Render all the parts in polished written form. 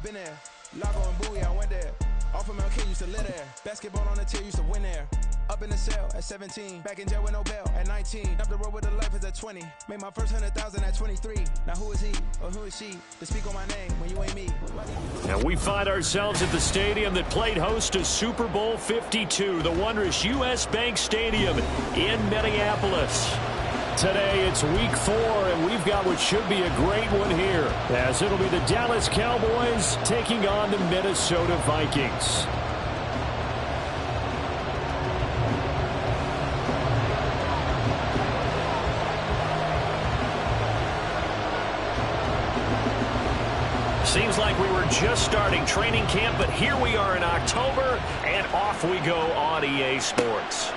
been there. Lago and Bowie, I went there. Off of MLK, used to live there. Basketball on the tier, used to win there. Up in the cell at 17. Back in jail with no bail at 19. Up the road with the life is at 20. Made my first 100,000 at 23. Now who is he or who is she to speak on my name when you ain't me? And we find ourselves at the stadium that played host to Super Bowl 52, the wondrous U.S. Bank Stadium in Minneapolis. Today it's week 4, and we've got what should be a great one here, as it'll be the Dallas Cowboys taking on the Minnesota Vikings. Seems like we were just starting training camp, but here we are in October, and off we go on EA Sports.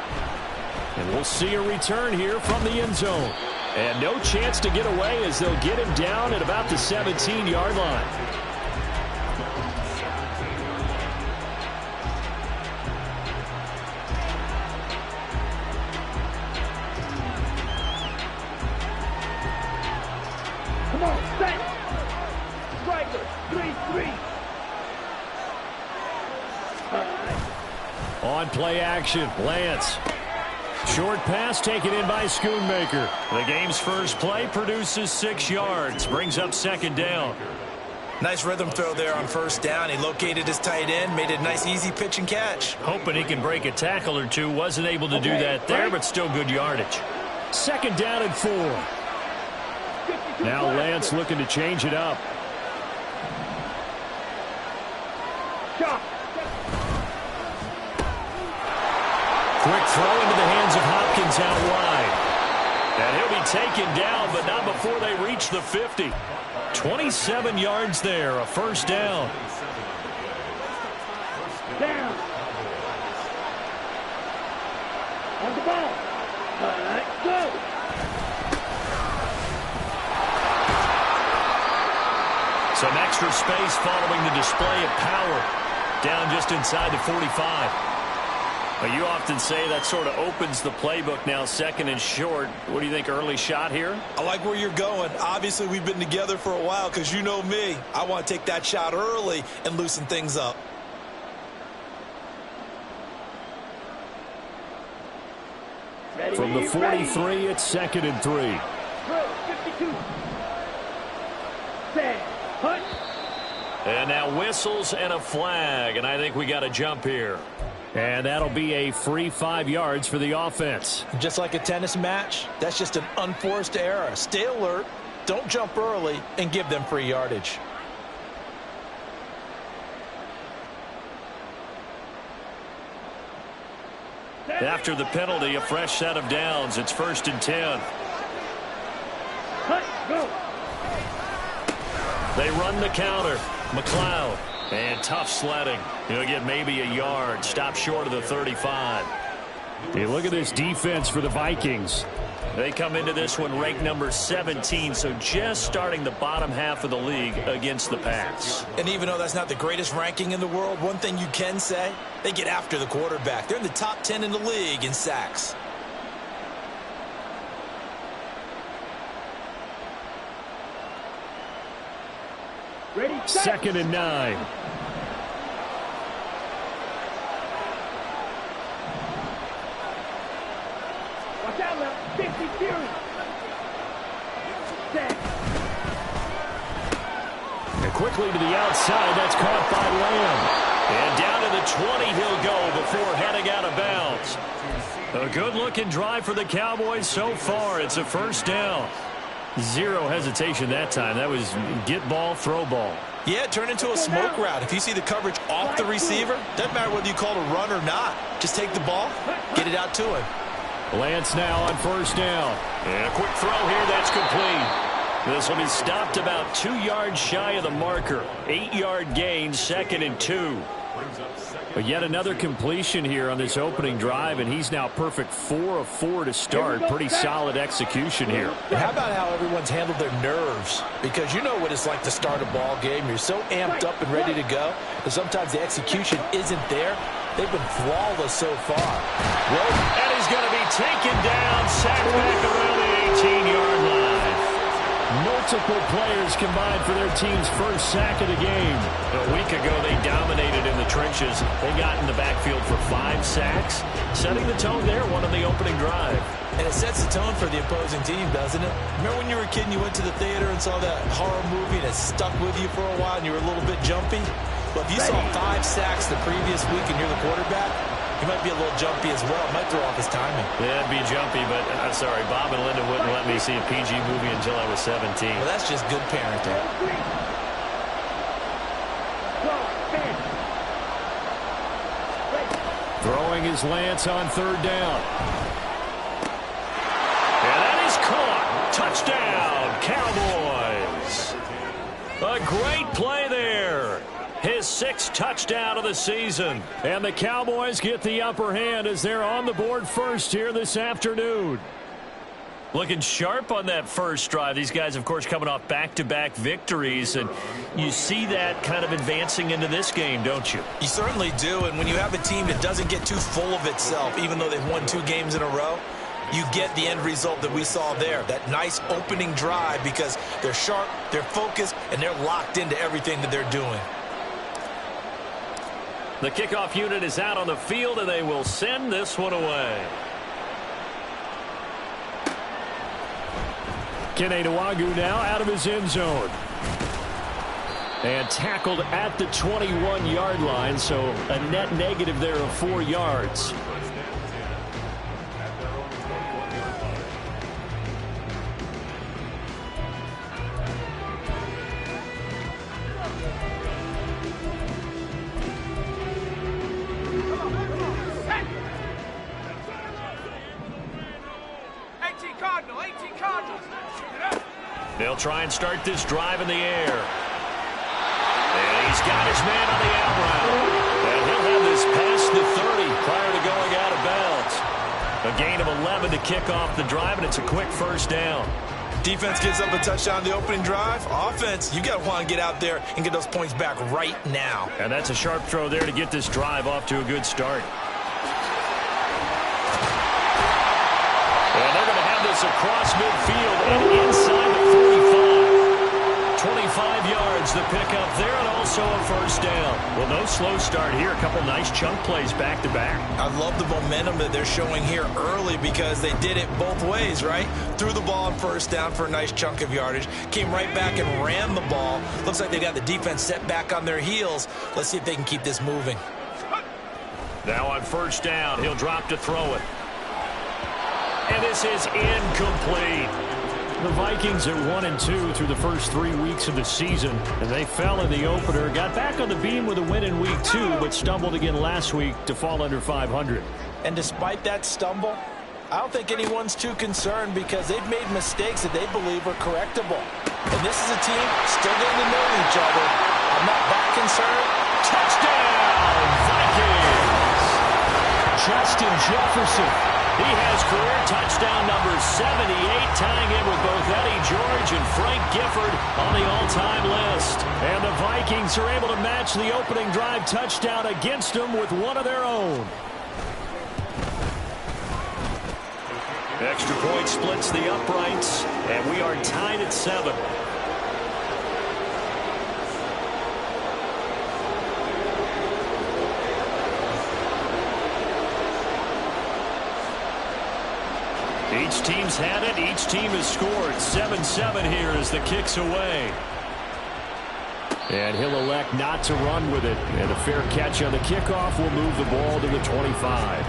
And we'll see a return here from the end zone. And no chance to get away as they'll get him down at about the 17-yard line. Come on, set! Striker, 3-3. On play action, Lance. Short pass taken in by Schoonmaker. The game's first play produces 6 yards. Brings up second down. Nice rhythm throw there on first down. He located his tight end, made it a nice easy pitch and catch. Hoping he can break a tackle or two. Wasn't able to do that there, but still good yardage. Second down and 4. Now Lance looking to change it up. Quick throw into the hands of Hopkins out wide. And he'll be taken down, but not before they reach the 50. 27 yards there, a first down. Down. On the ball. Go. Some extra space following the display of power. Down just inside the 45. But you often say that sort of opens the playbook now, second and short. What do you think, early shot here? I like where you're going. Obviously, we've been together for a while because you know me. I want to take that shot early and loosen things up. From the 43, it's second and 3. 52. Set. Hunt. And now whistles and a flag, and I think we got a jump here. And that'll be a free 5 yards for the offense. Just like a tennis match, that's just an unforced error. Stay alert, don't jump early, and give them free yardage. After the penalty, a fresh set of downs. It's first and 10. Go. They run the counter. McLeod. And tough sledding. He'll get maybe a yard. Stop short of the 35. Hey, look at this defense for the Vikings. They come into this one ranked number 17, so just starting the bottom half of the league against the pass. And even though that's not the greatest ranking in the world, one thing you can say, they get after the quarterback. They're in the top 10 in the league in sacks. Ready, second and 9. Watch out, left. 50 series. Set. And quickly to the outside. That's caught by Lamb. And down to the 20 he'll go before heading out of bounds. A good-looking drive for the Cowboys so far. It's a first down. Zero hesitation that time. That was get ball, throw ball. Yeah, it turned into a smoke route. If you see the coverage off the receiver, doesn't matter whether you call it a run or not. Just take the ball, get it out to him. Lance now on first down. And a quick throw here, that's complete. This will be stopped about 2 yards shy of the marker. 8-yard gain, second and 2. But yet another completion here on this opening drive, and he's now perfect 4 of 4 to start. Pretty solid execution here. How about how everyone's handled their nerves? Because you know what it's like to start a ball game. You're so amped up and ready to go, but sometimes the execution isn't there. They've been flawless so far. And he's going to be taken down, sacked back around the 18-yard line. No multiple players combined for their team's first sack of the game. A week ago, they dominated in the trenches. They got in the backfield for 5 sacks, setting the tone there, one on the opening drive. And it sets the tone for the opposing team, doesn't it? Remember when you were a kid and you went to the theater and saw that horror movie and it stuck with you for a while and you were a little bit jumpy? Well, if you saw 5 sacks the previous week and you're the quarterback, you might be a little jumpy as well. It might throw off his timing. Yeah, it'd be jumpy, but I'm sorry, Bob and Linda wouldn't let me see a PG movie until I was 17. Well, that's just good parenting. Throwing his Lance on 3rd down. And that is caught. Touchdown, Cowboys. A great play there. His 6th touchdown of the season. And the Cowboys get the upper hand as they're on the board first here this afternoon. Looking sharp on that first drive. These guys, of course, coming off back-to-back victories. And you see that kind of advancing into this game, don't you? You certainly do. And when you have a team that doesn't get too full of itself, even though they've won 2 games in a row, you get the end result that we saw there. That nice opening drive because they're sharp, they're focused, and they're locked into everything that they're doing. The kickoff unit is out on the field, and they will send this one away. Kene Nwangwu now out of his end zone. And tackled at the 21-yard line, so a net negative there of 4 yards. They'll try and start this drive in the air. And he's got his man on the out route. And he'll have this past the 30 prior to going out of bounds. A gain of 11 to kick off the drive, and it's a quick first down. Defense gives up a touchdown the opening drive. Offense, you got to want to get out there and get those points back right now. And that's a sharp throw there to get this drive off to a good start. And they're going to have this across midfield and inside the 45. 25 yards the pickup there, and also a first down. Well, no slow start here. A couple nice chunk plays back-to-back. I love the momentum that they're showing here early because they did it both ways, right? Threw the ball on first down for a nice chunk of yardage. Came right back and ran the ball. Looks like they got the defense set back on their heels. Let's see if they can keep this moving. Now on first down, he'll drop to throw it. And this is incomplete. The Vikings are 1-2 through the first 3 weeks of the season, and they fell in the opener, got back on the beam with a win in week 2, but stumbled again last week to fall under 500. And despite that stumble, I don't think anyone's too concerned because they've made mistakes that they believe are correctable. And this is a team still getting to know each other. I'm not that concerned. Touchdown, Vikings! Justin Jefferson. He has career touchdown number 78, tying in with both Eddie George and Frank Gifford on the all-time list. And the Vikings are able to match the opening drive touchdown against them with one of their own. Extra point splits the uprights, and we are tied at 7. Each team's had it. Each team has scored. 7-7 here as the kick's away. And he'll elect not to run with it. And a fair catch on the kickoff will move the ball to the 25.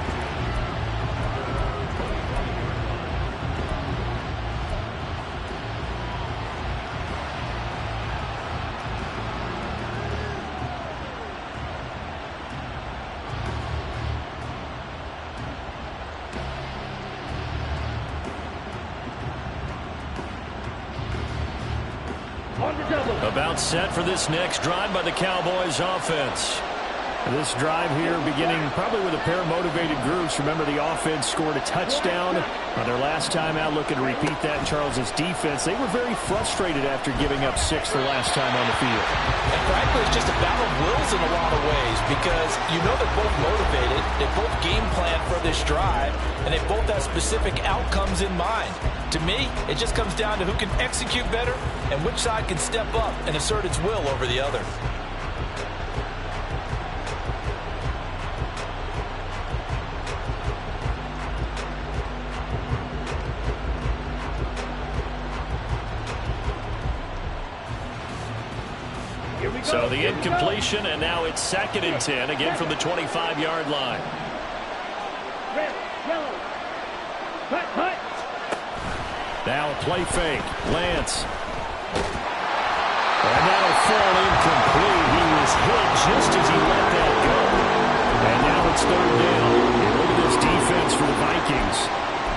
About set for this next drive by the Cowboys offense. This drive here beginning probably with a pair of motivated groups. Remember, the offense scored a touchdown on their last time out, looking to repeat that in Charles's defense. They were very frustrated after giving up 6 the last time on the field. And frankly, it's just a battle of wills in a lot of ways because you know they're both motivated, they both game plan for this drive, and they both have specific outcomes in mind. To me, it just comes down to who can execute better and which side can step up and assert its will over the other. So the incompletion, and now it's 2nd and 10, again from the 25-yard line. Red, yellow. Cut. Now a play fake. Lance. And that'll fall incomplete. He was hit just as he let that go. And now it's 3rd down. Look at this defense for the Vikings.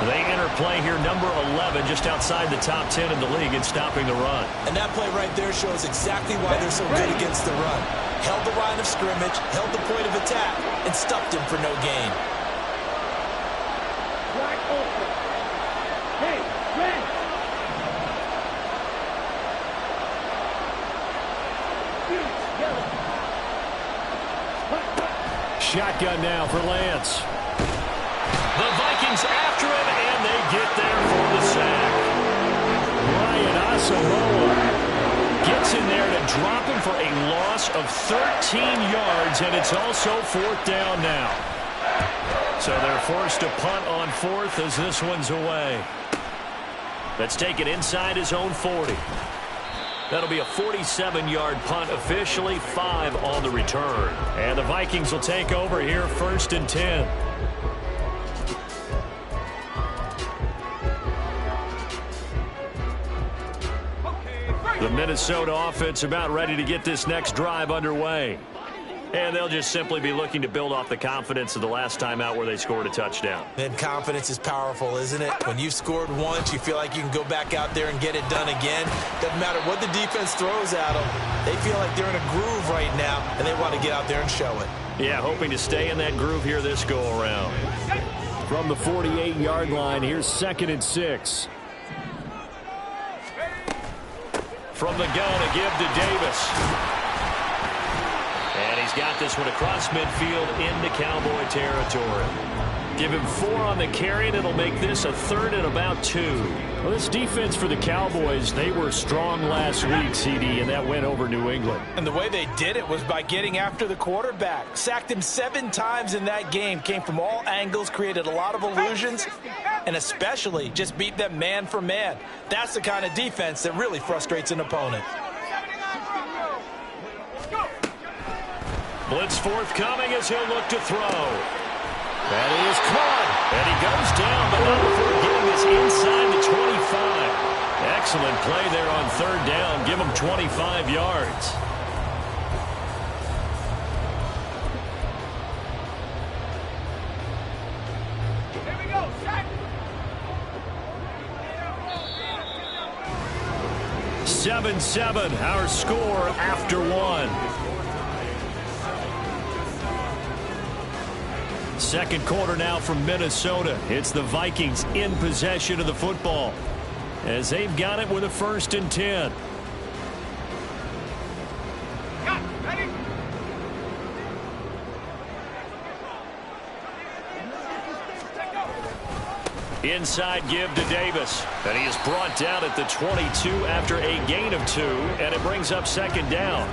They enter play here, number 11, just outside the top 10 in the league in stopping the run. And that play right there shows exactly why they're so good against the run. Held the line of scrimmage, held the point of attack, and stuffed him for no gain. Black open. Hey, red. Yellow. Cut. Shotgun now for Lance. The Vikings after him, and they get there for the sack. Ryan Asamoah gets in there to drop him for a loss of 13 yards, and it's also 4th down now. So they're forced to punt on 4th as this one's away. Let's take it inside his own 40. That'll be a 47-yard punt officially, 5 on the return. And the Vikings will take over here, 1st and 10. The Minnesota offense about ready to get this next drive underway. And they'll just simply be looking to build off the confidence of the last time out where they scored a touchdown. And confidence is powerful, isn't it? When you've scored once, you feel like you can go back out there and get it done again. Doesn't matter what the defense throws at them. They feel like they're in a groove right now, and they want to get out there and show it. Yeah, hoping to stay in that groove here this go-around. From the 48-yard line, here's 2nd and 6. From the gun, a give to Davis. And he's got this one across midfield into Cowboy territory. Give him 4 on the carry, and it'll make this a 3rd and about 2. Well, this defense for the Cowboys, they were strong last week, CD, and that went over New England. And the way they did it was by getting after the quarterback. Sacked him 7 times in that game. Came from all angles, created a lot of illusions, and especially just beat them man for man. That's the kind of defense that really frustrates an opponent. Blitz forthcoming as he'll look to throw. That is caught, and he goes down, but not before getting this inside the 25. Excellent play there on 3rd down. Give him 25 yards. Here we go, sack. 7-7, our score after 1. Second quarter now from Minnesota. It's the Vikings in possession of the football as they've got it with a 1st and 10. Inside give to Davis, and he is brought down at the 22 after a gain of 2, and it brings up 2nd down.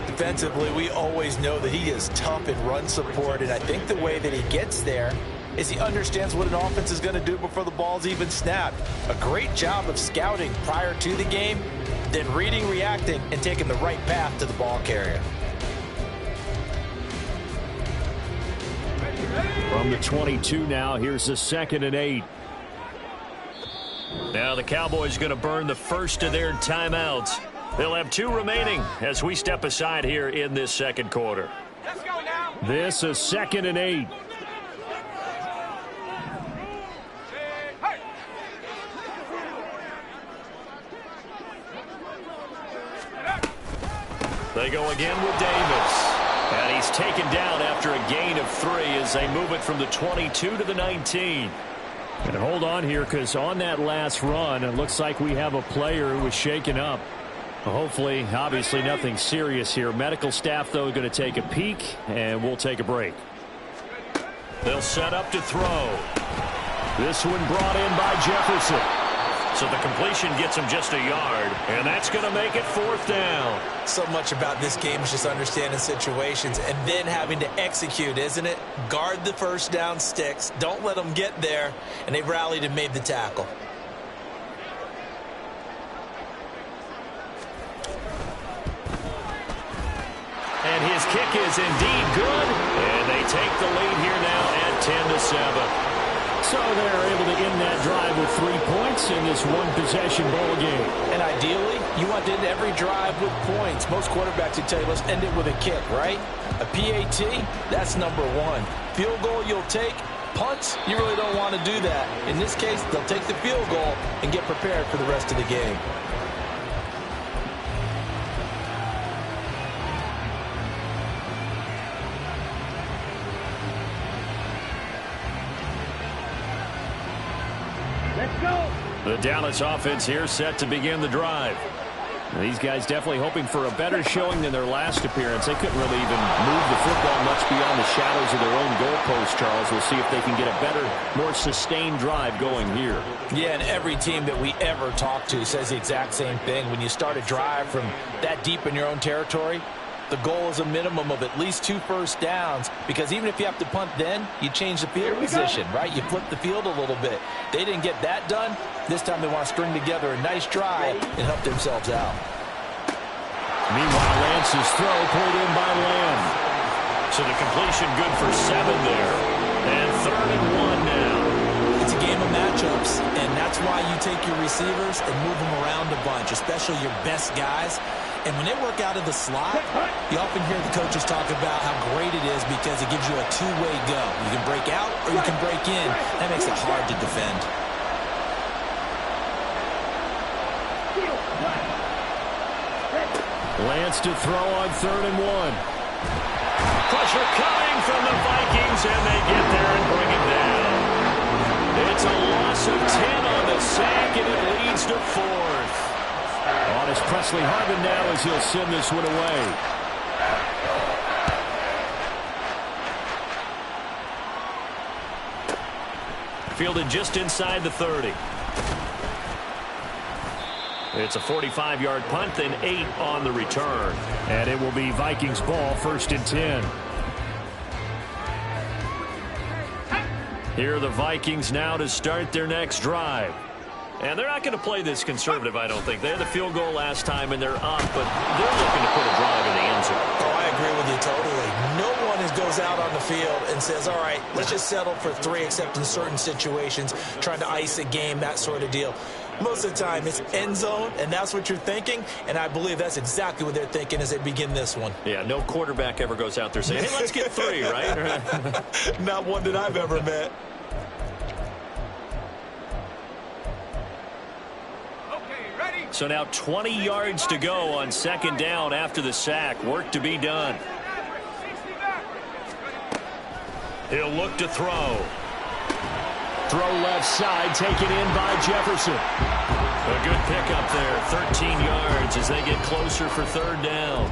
Defensively, we always know that he is tough in run support, and I think the way that he gets there is he understands what an offense is going to do before the ball's even snapped. A great job of scouting prior to the game, then reading, reacting, and taking the right path to the ball carrier. From the 22 now, here's a 2nd and 8. Now the Cowboys going to burn the first of their timeouts. They'll have 2 remaining as we step aside here in this second quarter. Let's go now. This is 2nd and 8. They go again with Davis. And he's taken down after a gain of 3 as they move it from the 22 to the 19. And hold on here, because on that last run, it looks like we have a player who was shaken up. Hopefully, obviously nothing serious here. Medical staff, though, going to take a peek, and we'll take a break. They'll set up to throw. This one brought in by Jefferson. So the completion gets him just a yard, and that's going to make it 4th down. So much about this game is just understanding situations and then having to execute, isn't it? Guard the first down sticks. Don't let them get there, and they rallied and made the tackle. And his kick is indeed good, and they take the lead here now at 10-7. So they're able to end that drive with 3 points in this one-possession ball game. And ideally, you want to end every drive with points. Most quarterbacks would tell you, let's end it with a kick, right? A PAT, that's number 1. Field goal you'll take. Punts, you really don't want to do that. In this case, they'll take the field goal and get prepared for the rest of the game. The Dallas offense here set to begin the drive. Now, these guys definitely hoping for a better showing than their last appearance. They couldn't really even move the football much beyond the shadows of their own goalpost, Charles. We'll see if they can get a better, more sustained drive going here. Yeah, and every team that we ever talk to says the exact same thing. When you start a drive from that deep in your own territory, the goal is a minimum of at least 2 first downs, because even if you have to punt then, you change the field position, right? You flip the field a little bit. They didn't get that done. This time they want to string together a nice drive and help themselves out. Meanwhile, Lance's throw pulled in by Lamb. So the completion good for 7 there. And 3rd and 1 now. It's a game of matchups, and that's why you take your receivers and move them around a bunch, especially your best guys. And when they work out of the slot, you often hear the coaches talk about how great it is because it gives you a two-way go. You can break out or you can break in. That makes it hard to defend. Lance to throw on 3rd and 1. Pressure coming from the Vikings, and they get there and bring it down. It's a loss of 10 on the sack, and it leads to 4th. On is Presley Harvin now as he'll send this one away. Fielded just inside the 30. It's a 45-yard punt, then 8 on the return. And it will be Vikings ball, 1st and 10. Here are the Vikings now to start their next drive. And they're not going to play this conservative, I don't think. They had the field goal last time, and they're up, but they're looking to put a drive in the end zone. Oh, I agree with you totally. No one goes out on the field and says, all right, let's just settle for 3, except in certain situations, trying to ice a game, that sort of deal. Most of the time, it's end zone, and that's what you're thinking, and I believe that's exactly what they're thinking as they begin this one. Yeah, no quarterback ever goes out there saying, hey, let's get 3, right? Not one that I've ever met. So now 20 yards to go on 2nd down after the sack. Work to be done. He'll look to throw. Throw left side, taken in by Jefferson. A good pickup there, 13 yards as they get closer for 3rd down.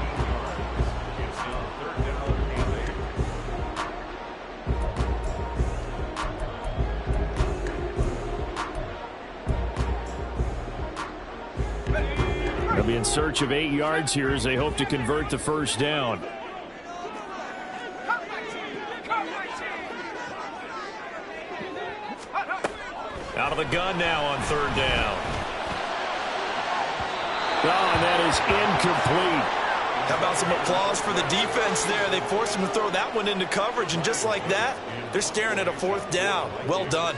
They'll be in search of 8 yards here as they hope to convert the 1st down. Out of the gun now on 3rd down. Oh, and that is incomplete. How about some applause for the defense there? They forced him to throw that one into coverage, and just like that, they're staring at a 4th down. Well done.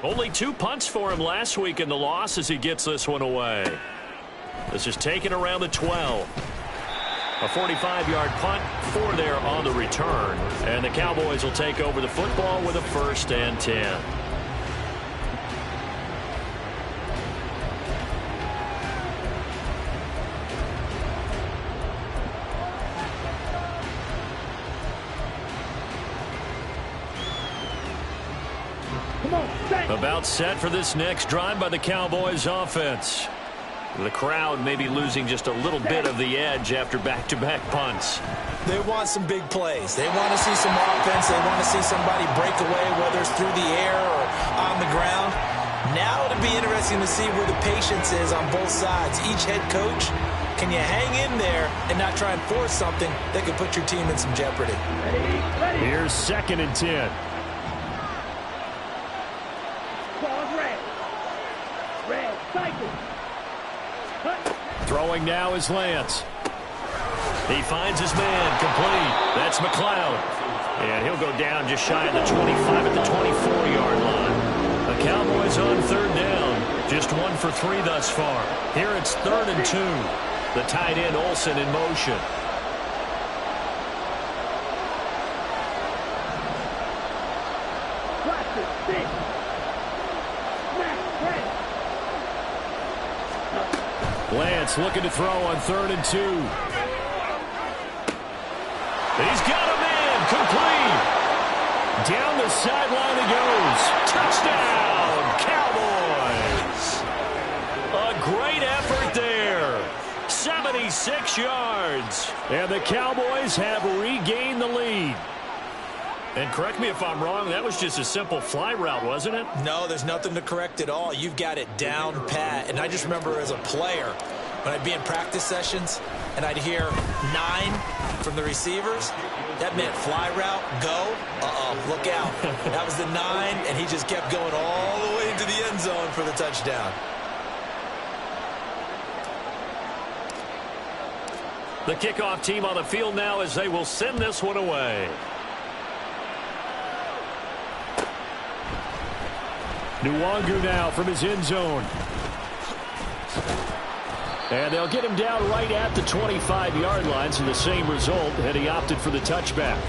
Only 2 punts for him last week in the loss as he gets this one away. This is taken around the 12. A 45-yard punt, 4 there on the return. And the Cowboys will take over the football with a 1st and 10. About set for this next drive by the Cowboys offense. The crowd may be losing just a little bit of the edge after back-to-back punts. They want some big plays. They want to see some offense. They want to see somebody break away, whether it's through the air or on the ground. Now it'll be interesting to see where the patience is on both sides. Each head coach, can you hang in there and not try and force something that could put your team in some jeopardy? Here's 2nd and 10. Red, cycle. Throwing now is Lance. He finds his man, complete. That's McLeod. And he'll go down just shy of the 25 at the 24-yard line. The Cowboys on 3rd down. Just 1 for 3 thus far. Here it's 3rd and 2. The tight end Olsen in motion. Lance looking to throw on 3rd and 2. He's got a man, complete. Down the sideline he goes. Touchdown, Cowboys. A great effort there. 76 yards. And the Cowboys have regained the lead. And correct me if I'm wrong, that was just a simple fly route, wasn't it? No, there's nothing to correct at all. You've got it down pat. And I just remember as a player, when I'd be in practice sessions and I'd hear 9 from the receivers, that meant fly route, go. Look out. That was the 9, and he just kept going all the way into the end zone for the touchdown. The kickoff team on the field now as they will send this one away. Nwangu now from his end zone. And they'll get him down right at the 25-yard line, so the same result, and he opted for the touchback.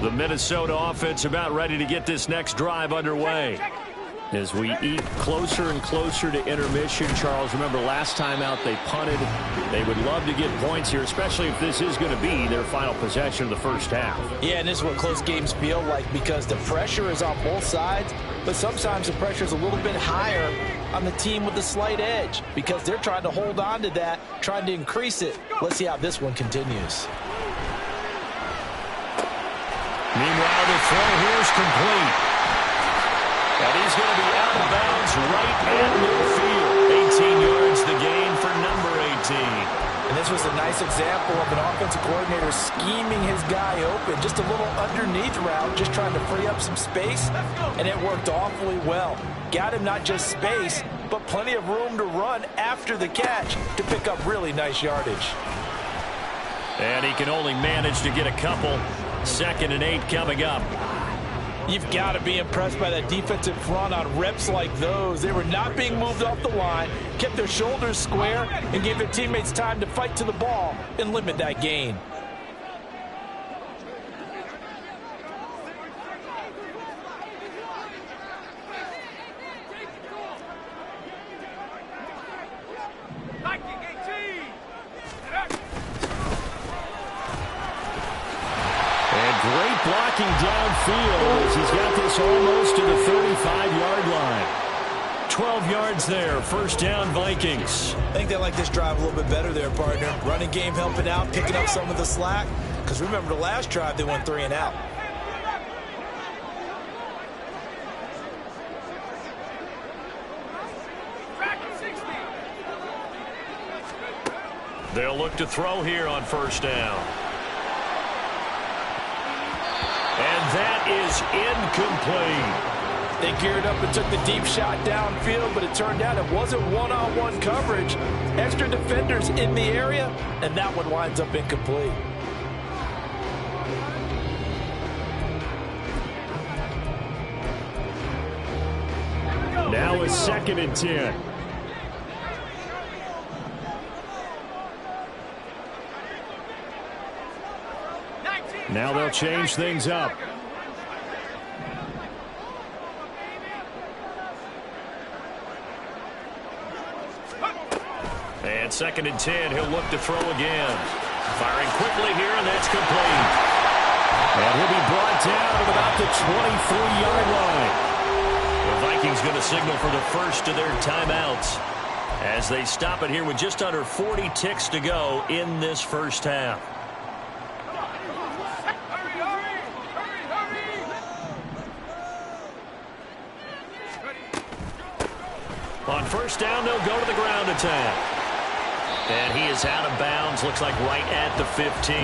The Minnesota offense about ready to get this next drive underway. As we eat closer and closer to intermission, Charles, remember last time out they punted. They would love to get points here, especially if this is going to be their final possession of the first half. Yeah, and this is what close games feel like because the pressure is on both sides, but sometimes the pressure is a little bit higher on the team with the slight edge because they're trying to hold on to that, trying to increase it. Let's see how this one continues. Meanwhile, the throw here is complete. And he's going to be out of bounds right at midfield. 18 yards the gain for number 18. And this was a nice example of an offensive coordinator scheming his guy open. Just a little underneath route, just trying to free up some space. And it worked awfully well. Got him not just space, but plenty of room to run after the catch to pick up really nice yardage. And he can only manage to get a couple. 2nd and 8 coming up. You've got to be impressed by that defensive front on reps like those. They were not being moved off the line, kept their shoulders square, and gave their teammates time to fight to the ball and limit that gain. Great blocking downfield as he's got this almost to the 35-yard line. 12 yards there. First down, Vikings. I think they like this drive a little bit better there, partner. Running game helping out, picking up some of the slack. Because remember the last drive, they went 3 and out. They'll look to throw here on first down. And that is incomplete. They geared up and took the deep shot downfield, but it turned out it wasn't one-on-one coverage. Extra defenders in the area, and that one winds up incomplete. Now it's 2nd and 10. Now they'll change things up. And 2nd and 10, he'll look to throw again. Firing quickly here, and that's complete. And he'll be brought down at about the 23-yard line. The Vikings going to signal for the first of their timeouts as they stop it here with just under 40 ticks to go in this first half. On first down, they'll go to the ground attack. And he is out of bounds, looks like right at the 15.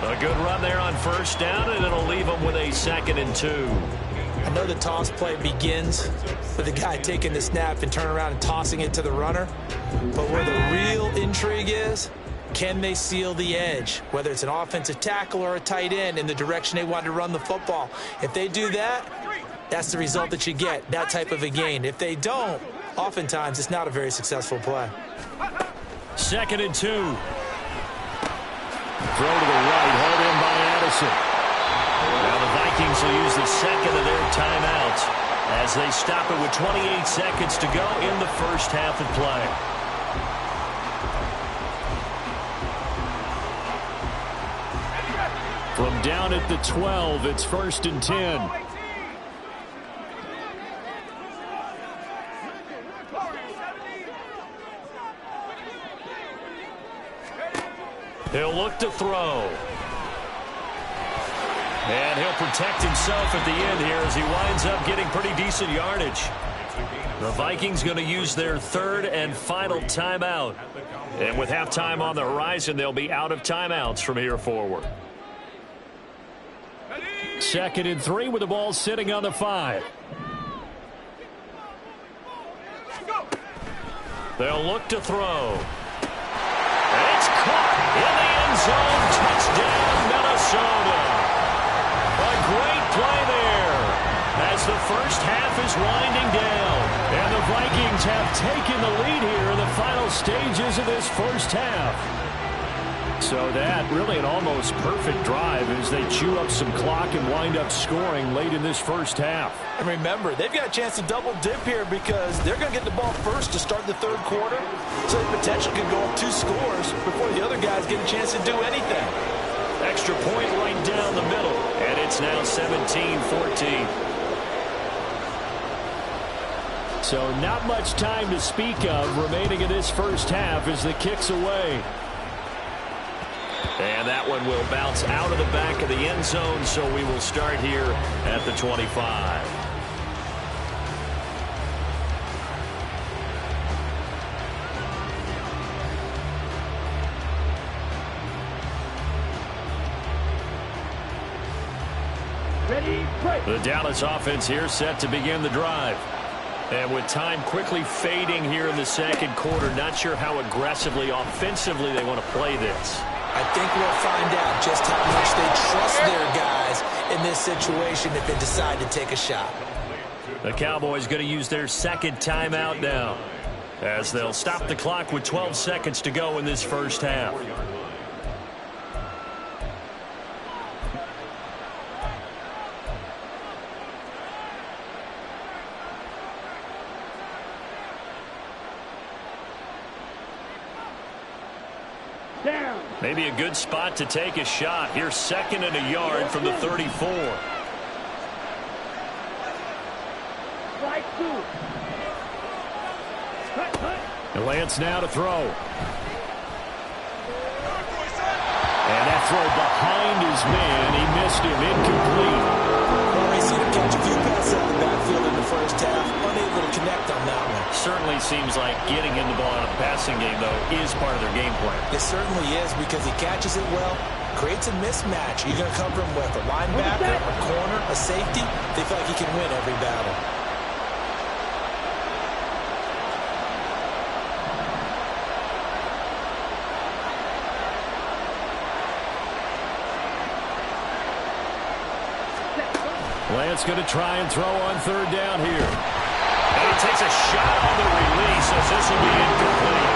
A good run there on first down, and it'll leave them with a 2nd and 2. I know the toss play begins with the guy taking the snap and turning around and tossing it to the runner. But where the real intrigue is, can they seal the edge? Whether it's an offensive tackle or a tight end in the direction they want to run the football. If they do that, that's the result that you get, that type of a gain. If they don't, oftentimes it's not a very successful play. 2nd and 2. Throw to the right, hauled in by Addison. Now the Vikings will use the second of their timeouts as they stop it with 28 seconds to go in the first half of play. From down at the 12, it's 1st and 10. He'll look to throw. And he'll protect himself at the end here as he winds up getting pretty decent yardage. The Vikings going to use their 3rd and final timeout. And with halftime on the horizon, they'll be out of timeouts from here forward. 2nd and 3 with the ball sitting on the 5. They'll look to throw. It's caught in the end zone. Touchdown, Minnesota. A great play there as the first half is winding down. And the Vikings have taken the lead here in the final stages of this first half. So that really an almost perfect drive as they chew up some clock and wind up scoring late in this first half. And remember, they've got a chance to double dip here because they're going to get the ball first to start the 3rd quarter. So the potential could go up 2 scores before the other guys get a chance to do anything. Extra point right down the middle. And it's now 17-14. So not much time to speak of remaining in this first half as the kick's away. And that one will bounce out of the back of the end zone, so we will start here at the 25. Ready, break. The Dallas offense here set to begin the drive. And with time quickly fading here in the 2nd quarter, not sure how aggressively, offensively they want to play this. I think we'll find out just how much they trust their guys in this situation if they decide to take a shot. The Cowboys going to use their 2nd timeout now as they'll stop the clock with 12 seconds to go in this first half. Down. Maybe a good spot to take a shot. Here's 2nd and a yard from the 34. Strike 2. Cut. And Lance now to throw. And that throw behind his man. He missed him. Incomplete. Well, they seen him catch a few passes out of the backfield in the first half. Unable to connect on that one. Certainly seems like getting him the ball out of the passing game, though, is part of their game plan. It certainly is because he catches it well, creates a mismatch. You're going to cover him with a linebacker, a corner, a safety. They feel like he can win every battle. Lance going to try and throw on 3rd down here. And he takes a shot on the release as this will be incomplete.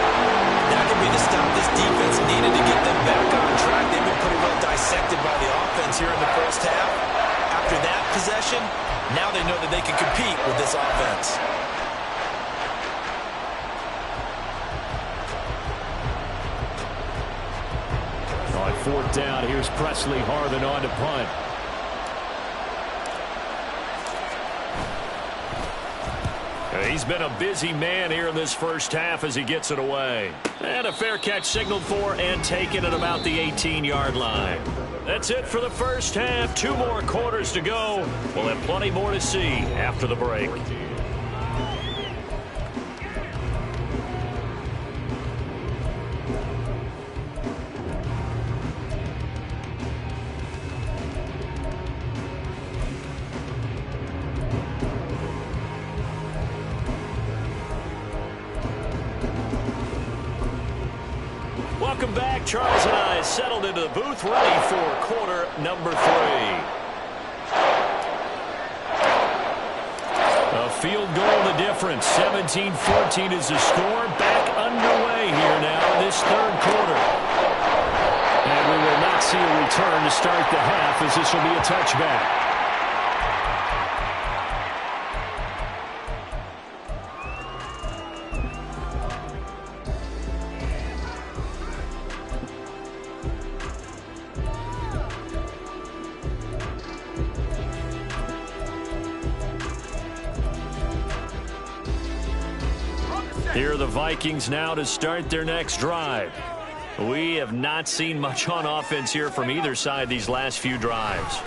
That could be the stop this defense needed to get them back on track. They've been pretty well dissected by the offense here in the first half. After that possession, now they know that they can compete with this offense. 4th down. Here's Presley Harvin on to punt. He's been a busy man here in this first half as he gets it away. And a fair catch signaled for and taken at about the 18-yard line. That's it for the first half. 2 more quarters to go. We'll have plenty more to see after the break. Welcome back. Charles and I settled into the booth, ready for quarter number 3. A field goal the difference. 17-14 is the score. Back underway here now in this 3rd quarter. And we will not see a return to start the half, as this will be a touchback. Here are the Vikings now to start their next drive. We have not seen much on offense here from either side these last few drives.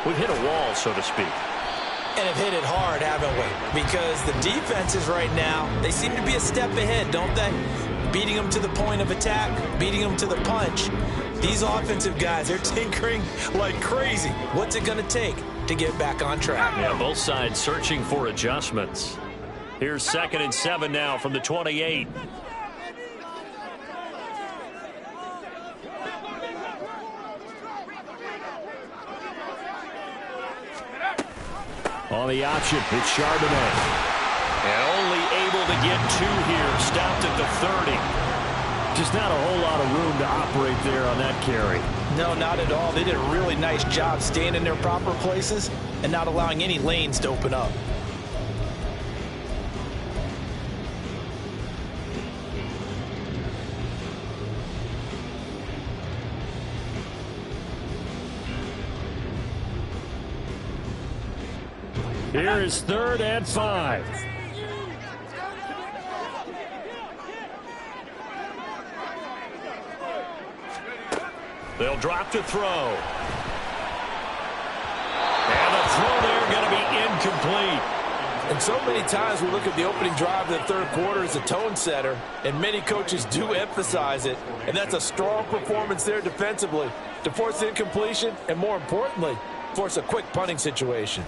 We've hit a wall, so to speak. And have hit it hard, haven't we? Because the defenses right now, they seem to be a step ahead, don't they? Beating them to the point of attack, beating them to the punch. These offensive guys, they're tinkering like crazy. What's it going to take to get back on track? Yeah, both sides searching for adjustments. Here's 2nd and 7 now from the 28. On the option, it's Charbonnet. And only able to get 2 here. Stopped at the 30. Just not a whole lot of room to operate there on that carry. No, not at all. They did a really nice job staying in their proper places and not allowing any lanes to open up. Here is 3rd and 5. They'll drop to throw. And the throw there going to be incomplete. And so many times we look at the opening drive of the 3rd quarter as a tone setter, and many coaches do emphasize it. And that's a strong performance there defensively to force incompletion and, more importantly, force a quick punting situation.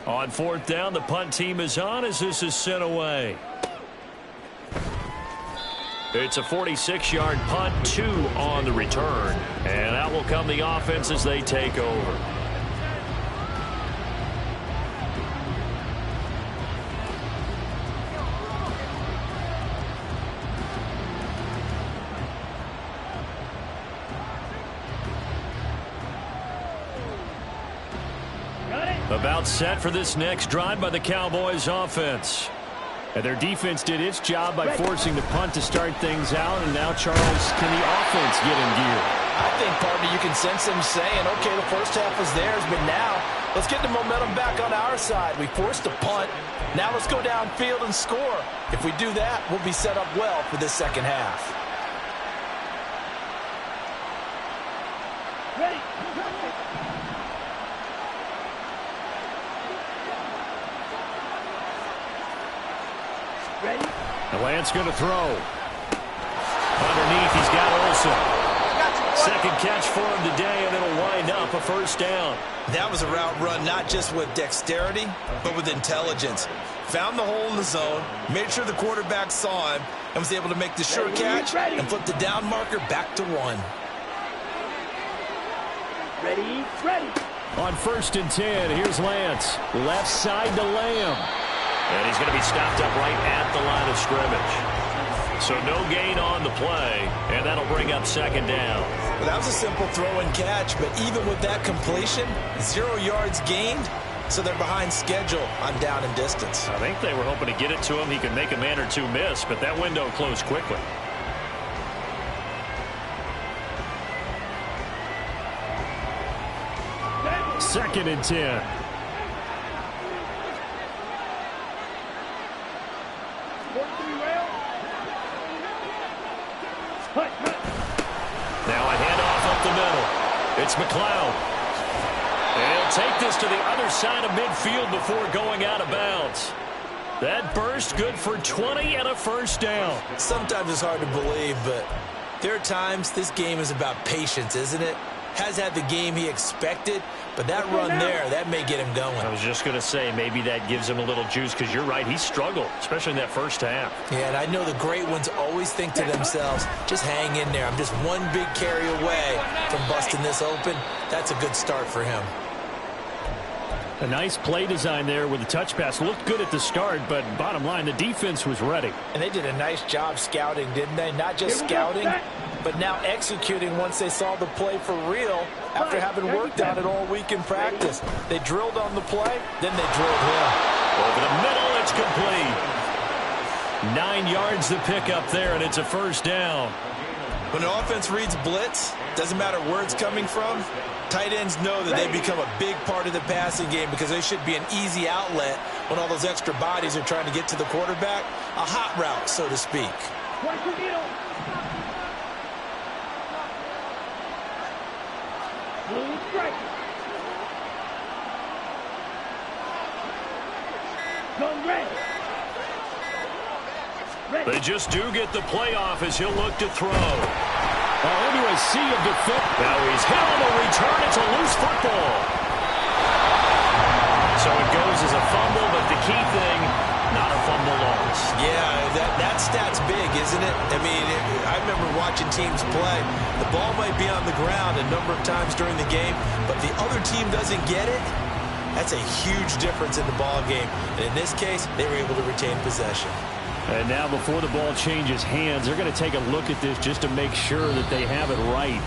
On 4th down, the punt team is on as this is sent away. It's a 46-yard punt, 2 on the return. And out will come the offense as they take over. About set for this next drive by the Cowboys offense. And their defense did its job by forcing the punt to start things out. And now, Charles, can the offense get in gear? I think, partner, you can sense them saying, okay, the first half was theirs, but now let's get the momentum back on our side. We forced a punt. Now let's go downfield and score. If we do that, we'll be set up well for this second half. Ready. Ready? And Lance going to throw. Underneath, he's got Olsen. Second catch for him today, and it'll wind up a 1st down. That was a route run not just with dexterity, but with intelligence. Found the hole in the zone, made sure the quarterback saw him, and was able to make the sure catch and flip the down marker back to 1. Ready, ready. On 1st and 10, here's Lance. Left side to Lamb. And he's going to be stopped up right at the line of scrimmage. So no gain on the play, and that'll bring up 2nd down. Well, that was a simple throw and catch, but even with that completion, 0 yards gained, so they're behind schedule on down and distance. I think they were hoping to get it to him. He could make a man or 2 miss, but that window closed quickly. 2nd and 10. Now a handoff up the middle. It's McLeod. And he'll take this to the other side of midfield before going out of bounds. That burst good for 20 and a first down. Sometimes it's hard to believe, but there are times this game is about patience, isn't it? Has had the game he expected, but that run there, that may get him going. I was just going to say, maybe that gives him a little juice, because you're right, he struggled, especially in that first half. Yeah, and I know the great ones always think to themselves, just hang in there. I'm just one big carry away from busting this open. That's a good start for him. A nice play design there with the touch pass. Looked good at the start, but bottom line, the defense was ready. And they did a nice job scouting, didn't they? Not just scouting, but now executing once they saw the play for real after having worked on it all week in practice. They drilled on the play, then they drilled him. Over the middle, it's complete. 9 yards the pickup there, and it's a first down. When the offense reads blitz, doesn't matter where it's coming from, tight ends know that they become a big part of the passing game because they should be an easy outlet when all those extra bodies are trying to get to the quarterback. A hot route, so to speak. They just do get the playoff as he'll look to throw. Into a sea of defense. Now he's hit on the return. It's a loose football. So it goes as a fumble, but the key thing, not a fumble loss. Yeah, that stat's big, isn't it? I mean, I remember watching teams play. The ball might be on the ground a number of times during the game, but the other team doesn't get it. That's a huge difference in the ball game. And in this case, they were able to retain possession. And now before the ball changes hands, they're going to take a look at this just to make sure that they have it right.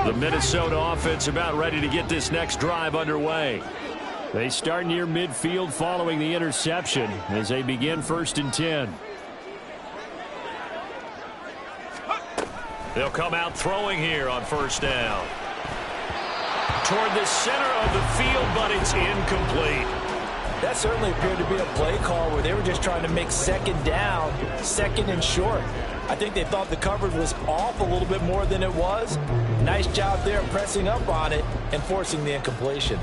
The Minnesota offense about ready to get this next drive underway. They start near midfield following the interception as they begin 1st and 10. They'll come out throwing here on 1st down. Toward the center of the field, but it's incomplete. That certainly appeared to be a play call where they were just trying to make 2nd down, 2nd and short. I think they thought the coverage was off a little bit more than it was. Nice job there pressing up on it and forcing the incompletion.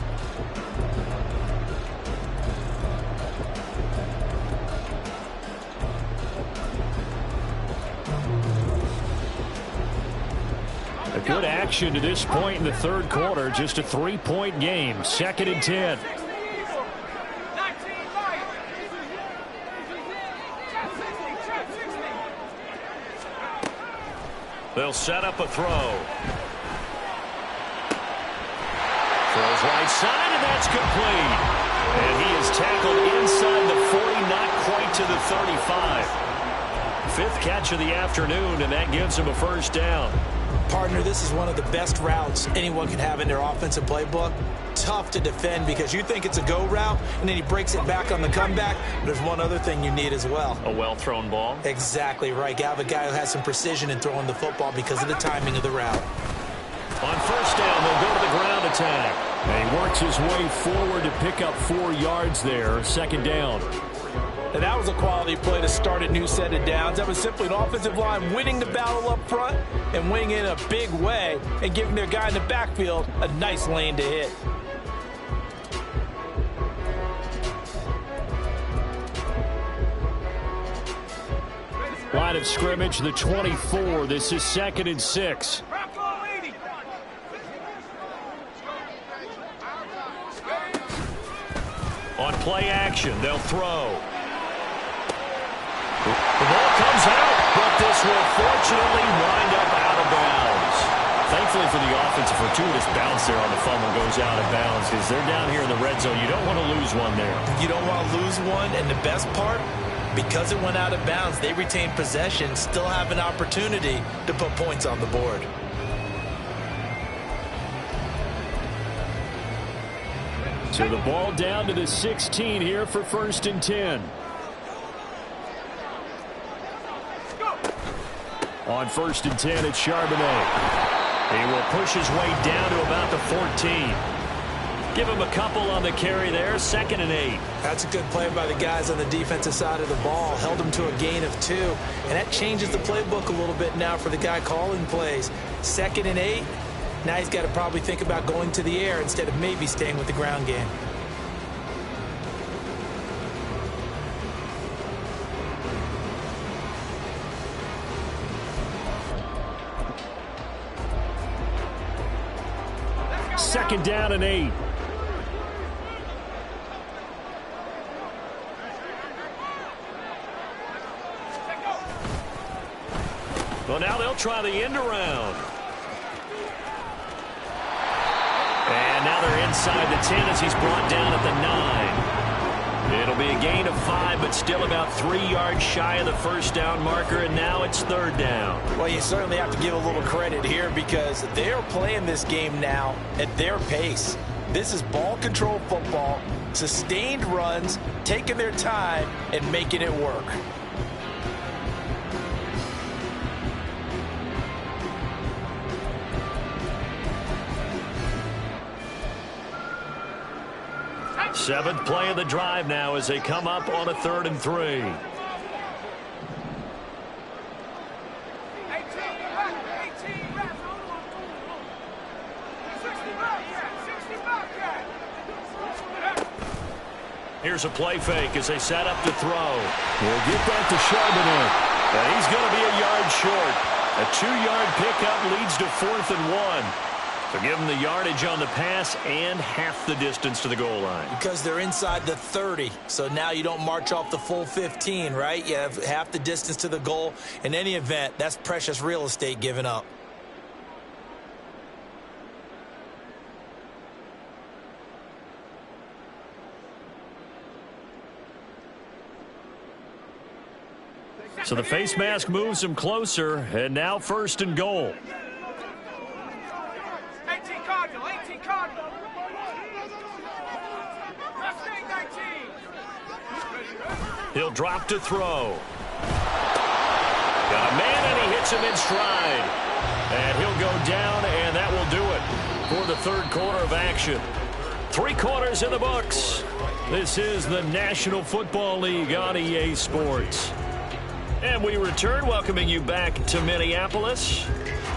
A good action to this point in the 3rd quarter. Just a 3-point game. 2nd and 10. They'll set up a throw. Throws right side, and that's complete. And he is tackled inside the 40, not quite to the 35. 5th catch of the afternoon, and that gives him a first down. Partner, this is one of the best routes anyone can have in their offensive playbook. Tough to defend because you think it's a go route, and then he breaks it back on the comeback. There's one other thing you need as well. A well-thrown ball. Exactly right. You have a guy who has some precision in throwing the football because of the timing of the route. On 1st down, they'll go to the ground attack. And he works his way forward to pick up 4 yards there. 2nd down. And that was a quality play to start a new set of downs. That was simply an offensive line winning the battle up front and winning in a big way and giving their guy in the backfield a nice lane to hit. Line of scrimmage, the 24. This is 2nd and 6. On play action, they'll throw. The ball comes out, but this will fortunately wind up out of bounds. Thankfully for the offense, a fortuitous bounce there on the fumble goes out of bounds because they're down here in the red zone. You don't want to lose one there. You don't want to lose one, and the best part, Because it went out of bounds, they retained possession, still have an opportunity to put points on the board. So the ball down to the 16 here for 1st and 10. On 1st and 10, it's Charbonnet. He will push his way down to about the 14. Give him a couple on the carry there. 2nd and 8. That's a good play by the guys on the defensive side of the ball. Held him to a gain of 2. And that changes the playbook a little bit now for the guy calling plays. 2nd and 8. Now he's got to probably think about going to the air instead of maybe staying with the ground game. Second down and 8. Well, now they'll try the end around. And now they're inside the 10 as he's brought down at the 9. It'll be a gain of 5, but still about 3 yards shy of the first down marker, and now it's 3rd down. Well, you certainly have to give a little credit here because they're playing this game now at their pace. This is ball control football, sustained runs, taking their time, and making it work. Seventh play of the drive now as they come up on a 3rd and 3. Here's a play fake as they set up to throw. We'll get that to Charbonnet. And he's going to be a yard short. A 2-yard pickup leads to 4th and 1. So give them the yardage on the pass and half the distance to the goal line. Because they're inside the 30, so now you don't march off the full 15, right? You have half the distance to the goal. In any event, that's precious real estate given up. So the face mask moves him closer, and now 1st and goal. He'll drop to throw. Got a man, and he hits him in stride. And he'll go down, and that will do it for the 3rd quarter of action. 3 quarters in the books. This is the National Football League on EA Sports. And we return, welcoming you back to Minneapolis.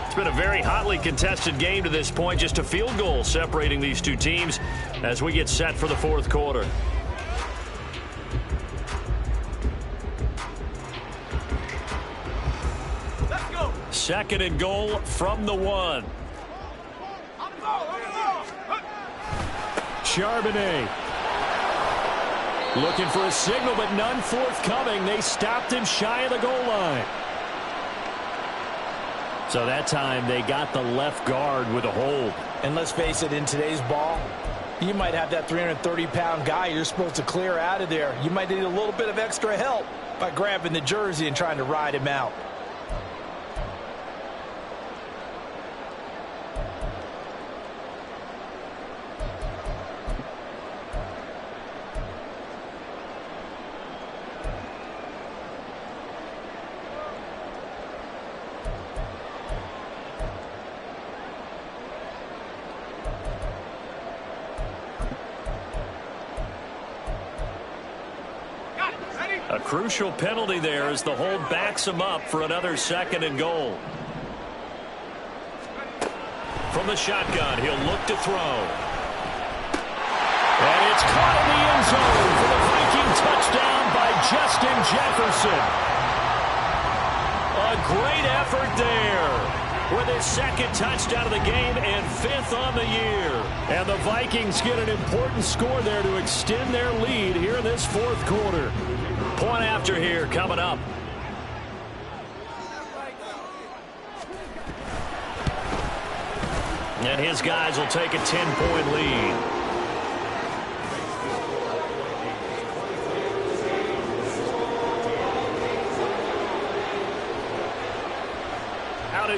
It's been a very hotly contested game to this point. Just a field goal separating these two teams as we get set for the 4th quarter. Second and goal from the 1. Charbonnet looking for a signal, but none forthcoming. They stopped him shy of the goal line. So that time they got the left guard with a hold. And let's face it, in today's ball, you might have that 330-pound guy you're supposed to clear out of there. You might need a little bit of extra help by grabbing the jersey and trying to ride him out. A crucial penalty there as the hold backs him up for another 2nd and goal. From the shotgun, he'll look to throw. And it's caught in the end zone for the Viking touchdown by Justin Jefferson. A great effort there with his 2nd touchdown of the game and 5th on the year. And the Vikings get an important score there to extend their lead here in this 4th quarter. Point after here coming up. And his guys will take a 10-point lead.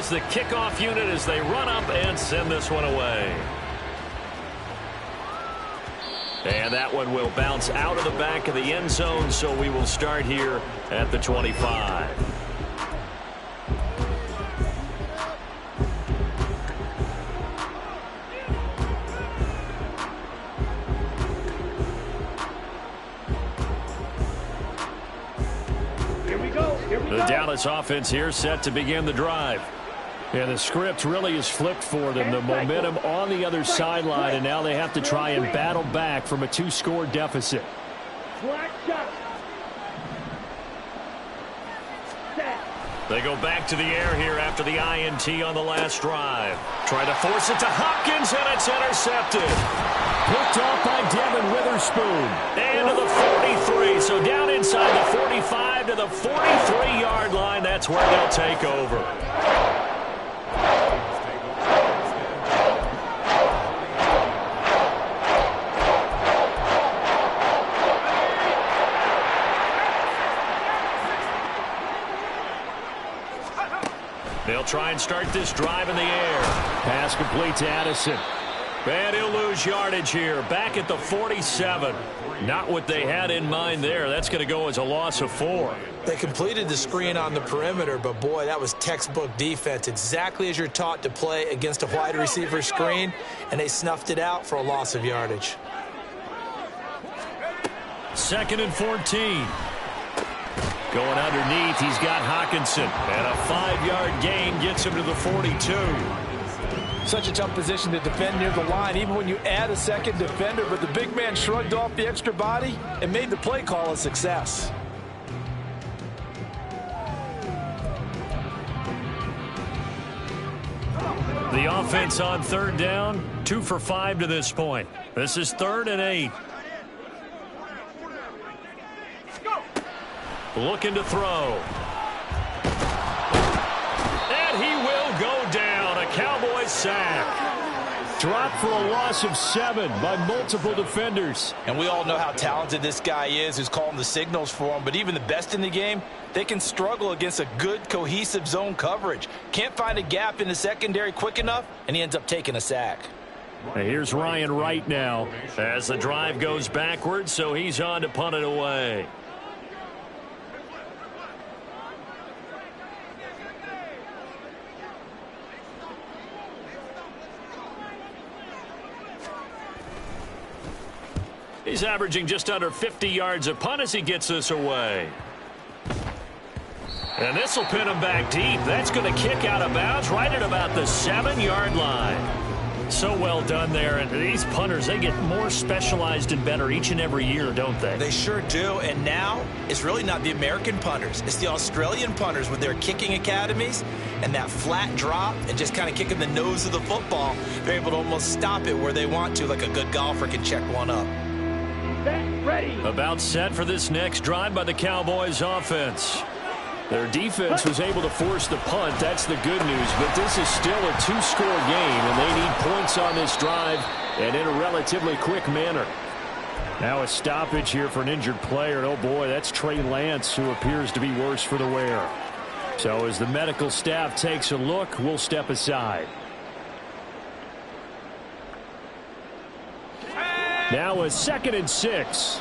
is the kickoff unit as they run up and send this one away. And that one will bounce out of the back of the end zone, so we will start here at the 25. The Dallas offense here set to begin the drive. Yeah, the script really is flipped for them. The momentum on the other sideline, and now they have to try and battle back from a 2-score deficit. They go back to the air here after the INT on the last drive. Try to force it to Hopkins, and it's intercepted. Picked off by Devin Witherspoon. And to the 43, so down inside the 45 to the 43-yard line. That's where they'll take over. They'll try and start this drive in the air. Pass complete to Addison. And he'll lose yardage here. Back at the 47. Not what they had in mind there. That's going to go as a loss of 4. They completed the screen on the perimeter, but boy, that was textbook defense. Exactly as you're taught to play against a wide receiver screen, and they snuffed it out for a loss of yardage. 2nd and 14. Going underneath, he's got Hawkinson. And a 5-yard gain gets him to the 42. Such a tough position to defend near the line, even when you add a second defender, but the big man shrugged off the extra body and made the play call a success. The offense on 3rd down, 2 for 5 to this point. This is 3rd and 8. Looking to throw. And he will go down. A Cowboys sack. Dropped for a loss of 7 by multiple defenders. And we all know how talented this guy is who's calling the signals for him. But even the best in the game, they can struggle against a good, cohesive zone coverage. Can't find a gap in the secondary quick enough, and he ends up taking a sack. Here's Ryan Wright now as the drive goes backwards, so he's on to punt it away. He's averaging just under 50 yards a punt as he gets this away. And this will pin him back deep. That's going to kick out of bounds right at about the 7-yard line. So well done there. And these punters, they get more specialized and better each and every year, don't they? They sure do. And now it's really not the American punters. It's the Australian punters with their kicking academies and that flat drop and just kind of kicking the nose of the football. They're able to almost stop it where they want to, like a good golfer can check one up. Ready. About set for this next drive by the Cowboys offense. Their defense was able to force the punt. That's the good news. But this is still a 2-score game, and they need points on this drive and in a relatively quick manner. Now a stoppage here for an injured player. And oh, boy, that's Trey Lance, who appears to be worse for the wear. So as the medical staff takes a look, we'll step aside. Now a 2nd and 6.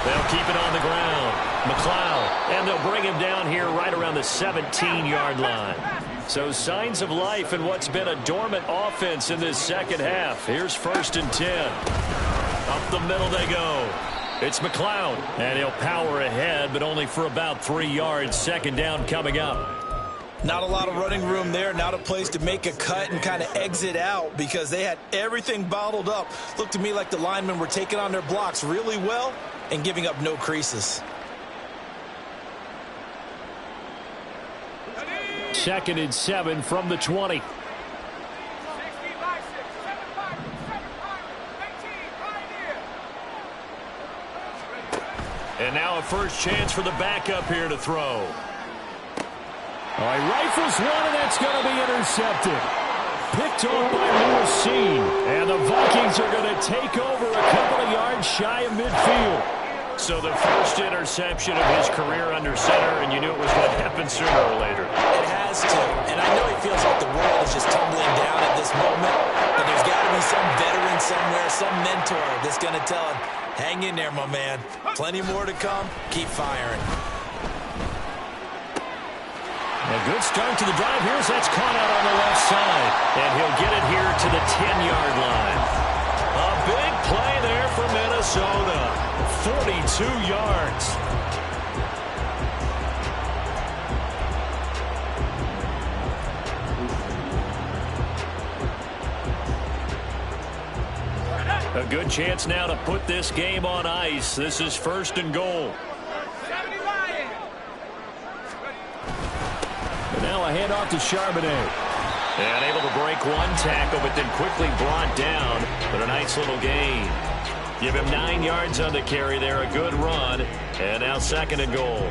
They'll keep it on the ground. McLeod, and they'll bring him down here right around the 17-yard line. So signs of life in what's been a dormant offense in this second half. Here's 1st and 10. Up the middle they go. It's McLeod, and he'll power ahead, but only for about 3 yards. 2nd down coming up. Not a lot of running room there. Not a place to make a cut and kind of exit out because they had everything bottled up. Looked to me like the linemen were taking on their blocks really well and giving up no creases. 2nd and 7 from the 20. And now a first chance for the backup here to throw. All right, rifles one, and that's going to be intercepted. Picked off by Lewis. And the Vikings are going to take over a couple of yards shy of midfield. So the first interception of his career under center, and you knew it was going to happen sooner or later. It has to. And I know he feels like the world is just tumbling down at this moment, but there's got to be some veteran somewhere, some mentor that's going to tell him, hang in there, my man. Plenty more to come. Keep firing. A good start to the drive. Here's that's caught out on the left side. And he'll get it here to the 10-yard line. A big play there for Minnesota. 42 yards. A good chance now to put this game on ice. This is 1st and goal. And now a handoff to Charbonnet. And able to break one tackle, but then quickly brought down. But a nice little gain. Give him 9 yards on the carry there. A good run. And now 2nd and goal.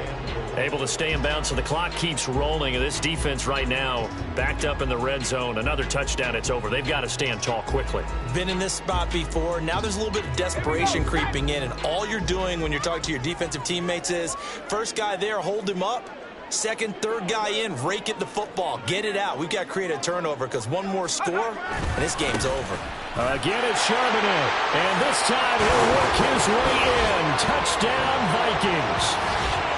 Able to stay in bounds, so the clock keeps rolling. And this defense right now backed up in the red zone. Another touchdown, it's over. They've got to stand tall quickly. Been in this spot before. Now there's a little bit of desperation creeping in. And all you're doing when you're talking to your defensive teammates is, first guy there, hold him up. Second, third guy in, rake at the football. Get it out. We've got to create a turnover because one more score, and this game's over. Again, it's Charbonnet. And this time he'll work his way in. Touchdown, Vikings.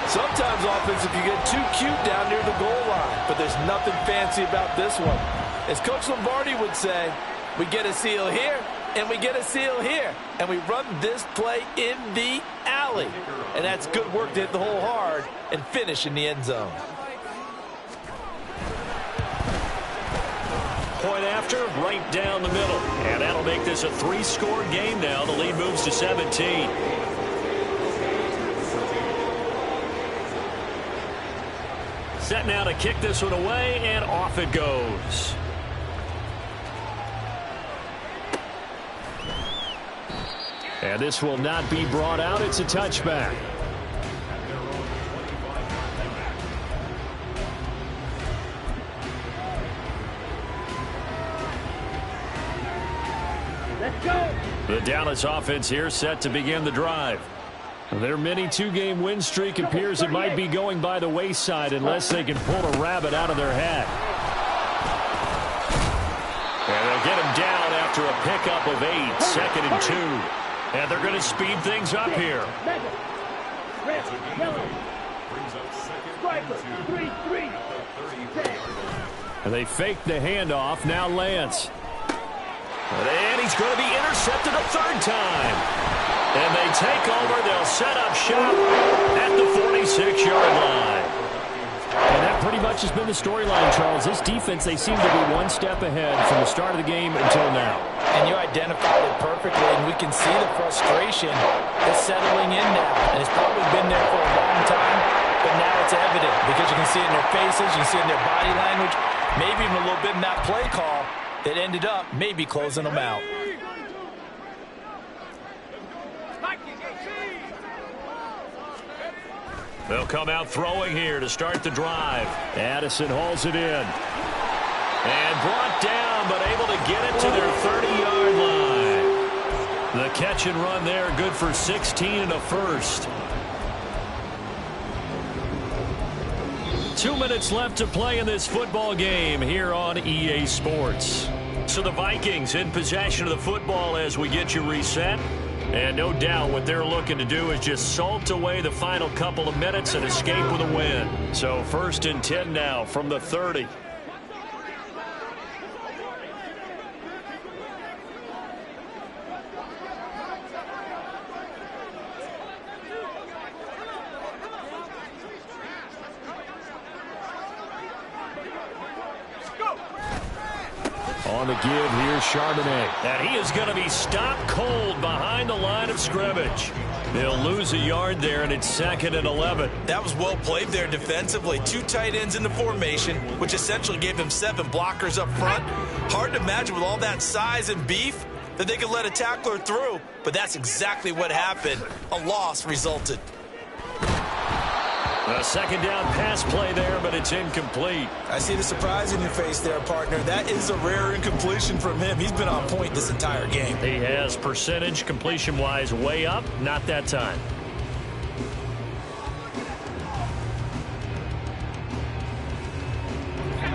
Sometimes offense can get too cute down near the goal line, but there's nothing fancy about this one. As Coach Lombardi would say, we get a seal here, and we get a seal here, and we run this play in the alley. And that's good work to hit the hole hard and finish in the end zone. Point after, right down the middle. And that'll make this a 3-score game now. The lead moves to 17. Set now to kick this one away, and off it goes. And this will not be brought out. It's a touchback. Let's go. The Dallas offense here set to begin the drive. Their mini 2-game win streak appears it might be going by the wayside unless they can pull a rabbit out of their hat. And they'll get him down after a pickup of 8, 2nd and 2. And they're going to speed things up here. Red, yellow. Striker, 3-3. And they fake the handoff. Now Lance. And he's going to be intercepted a 3rd time. And they take over. They'll set up shop at the 46-yard line. And that pretty much has been the storyline, Charles. This defense, they seem to be one step ahead from the start of the game until now. And you identified it perfectly, and we can see the frustration that's settling in now. And it's probably been there for a long time, but now it's evident because you can see it in their faces, you can see it in their body language, maybe even a little bit in that play call that ended up maybe closing them out. They'll come out throwing here to start the drive. Addison hauls it in. And brought down, but able to get it to their 30-yard line. The catch and run there, good for 16 and a first. 2 minutes left to play in this football game here on EA Sports. So the Vikings in possession of the football as we get you reset. And no doubt what they're looking to do is just salt away the final couple of minutes and escape with a win. So 1st and 10 now from the 30. On the give, here's Charbonnet. And he is going to be stopped cold behind the line of scrimmage. They'll lose a yard there, and it's 2nd and 11. That was well played there defensively. 2 tight ends in the formation, which essentially gave them 7 blockers up front. Hard to imagine with all that size and beef that they could let a tackler through, but that's exactly what happened. A loss resulted. A 2nd down pass play there, but it's incomplete. I see the surprise in your face there, partner. That is a rare incompletion from him. He's been on point this entire game. He has percentage completion-wise way up, not that time.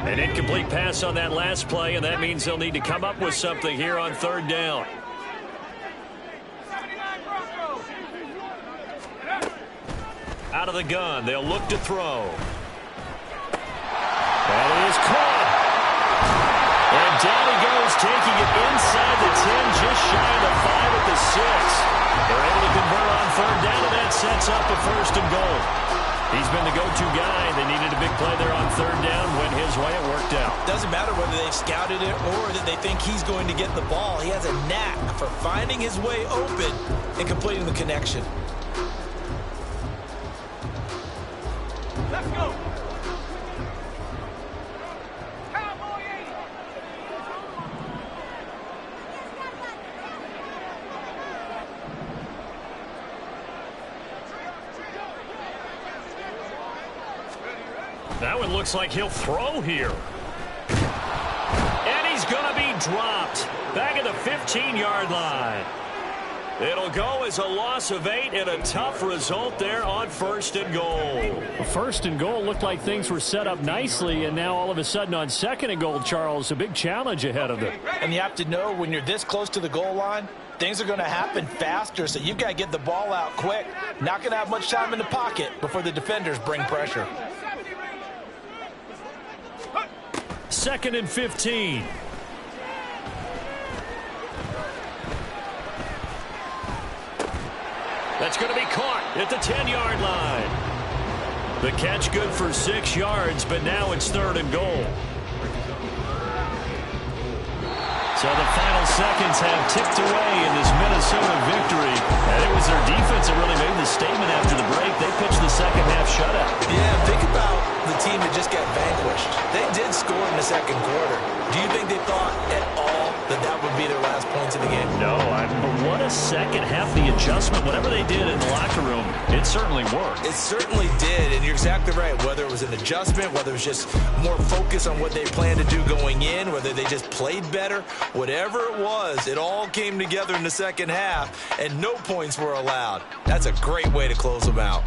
An incomplete pass on that last play, and that means they'll need to come up with something here on third down. Out of the gun, they'll look to throw. That is caught. And down he goes, taking it inside the 10, just shy of the 5 at the 6. They're able to convert on third down, and that sets up a first and goal. He's been the go-to guy. They needed a big play there on third down. Went his way, it worked out. Doesn't matter whether they've scouted it or that they think he's going to get the ball. He has a knack for finding his way open and completing the connection. Let's go. That one looks like he'll throw here. And he's going to be dropped. Back at the 15-yard line. It'll go as a loss of 8 and a tough result there on first and goal. First and goal looked like things were set up nicely, and now all of a sudden on second and goal, Charles, a big challenge ahead of them. And you have to know when you're this close to the goal line, things are going to happen faster, so you've got to get the ball out quick. Not going to have much time in the pocket before the defenders bring pressure. Second and 15. That's going to be caught at the 10-yard line. The catch good for 6 yards, but now it's third and goal. So the final seconds have ticked away in this Minnesota victory. And it was their defense that really made the statement after the break. They pitched the second half shutout. Yeah, think about the team that just got vanquished. They did score in the second quarter. Do you think they thought at all that that would be their last points in the game? No, but what a second half, the adjustment, whatever they did in the locker room, it certainly worked. It certainly did, and you're exactly right. Whether it was an adjustment, whether it was just more focus on what they planned to do going in, whether they just played better, whatever it was, it all came together in the second half, and no points were allowed. That's a great way to close them out.